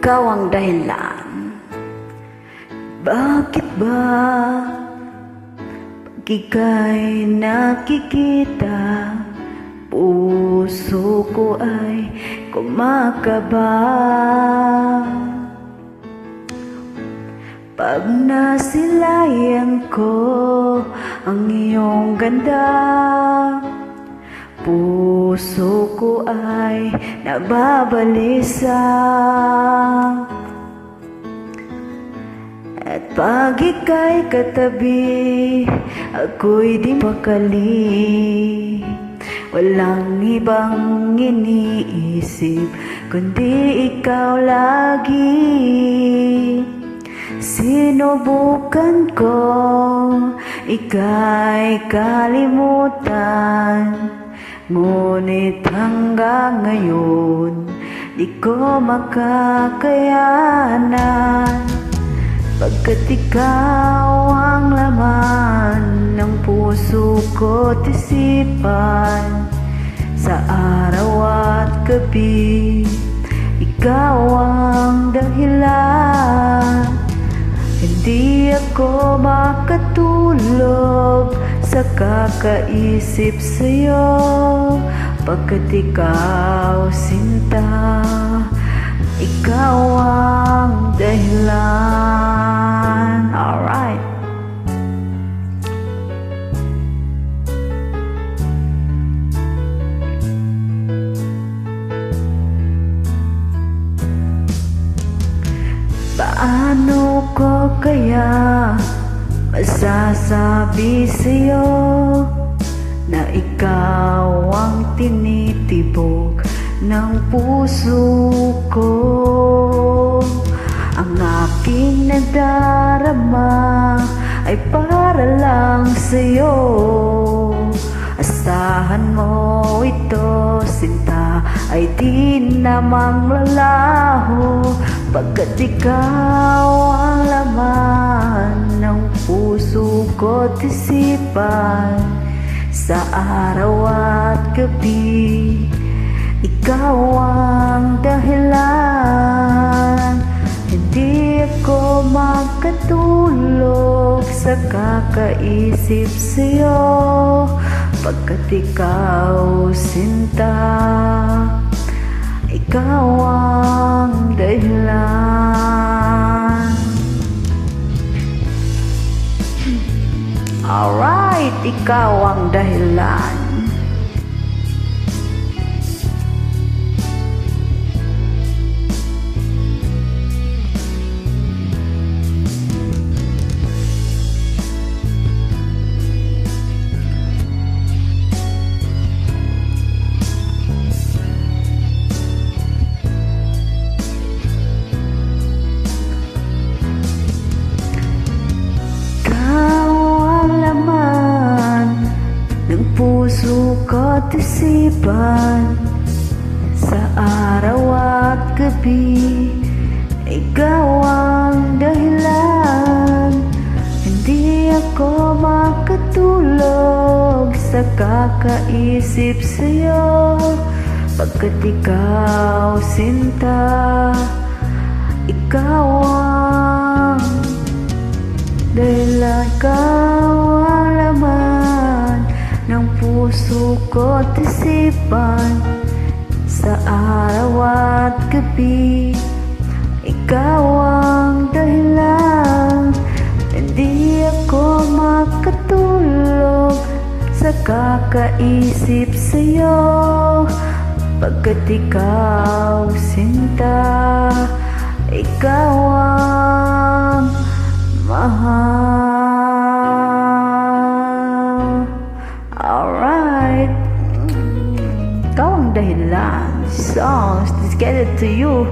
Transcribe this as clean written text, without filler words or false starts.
ikaw ang dahilan. Bakit ba pag ika'y nakikita, puso ko ay kumakaba? Pag nasilayan ko ang iyong ganda, puso ko ay nababalisa. At pag ika'y katabi, ako'y di pakali. Walang ibang iniisip kundi ikaw lagi. Sinubukan kong ika'y kalimutan, ngunit hanggang ngayon di ko makakayanan. Pagkat ikaw ang laman ng puso ko't isipan, sa araw at gabi ikaw ang dahilan. Hindi ako makatulog sa kakaisip sa'yo, pagkat ikaw sinta, ikaw ang dahilan. Alright. Paano ko kaya masasabi sa'yo na ikaw ang tinitibok ng puso ko? Ang aking nadarama ay para lang sa'yo. Asahan mo ito, sinta, ay di namang lalaho, pagkat ikaw ang laman ng puso ko't isipan, sa araw at gabi ikaw ang dahilan. Hindi ako makatulog sa kakaisip sa'yo, pagkat ikaw sinta, ikaw ang dahilan. Alright, ikaw ang dahilan. Puso ko't isipan, sa araw at gabi ikaw ang dahilan. Hindi ako makatulog sa kakaisip sa'yo, pagkat ikaw sinta, ikaw ang dahilan. Ikaw ang laman ng puso ko't isipan, sa araw at gabi ikaw ang dahilan. Hindi ako makatulog sa kakaisip sa'yo, pagkat ikaw sinta, ikaw ang mahal. Alright, ikaw ang dahilan. Songs, let's get it to you.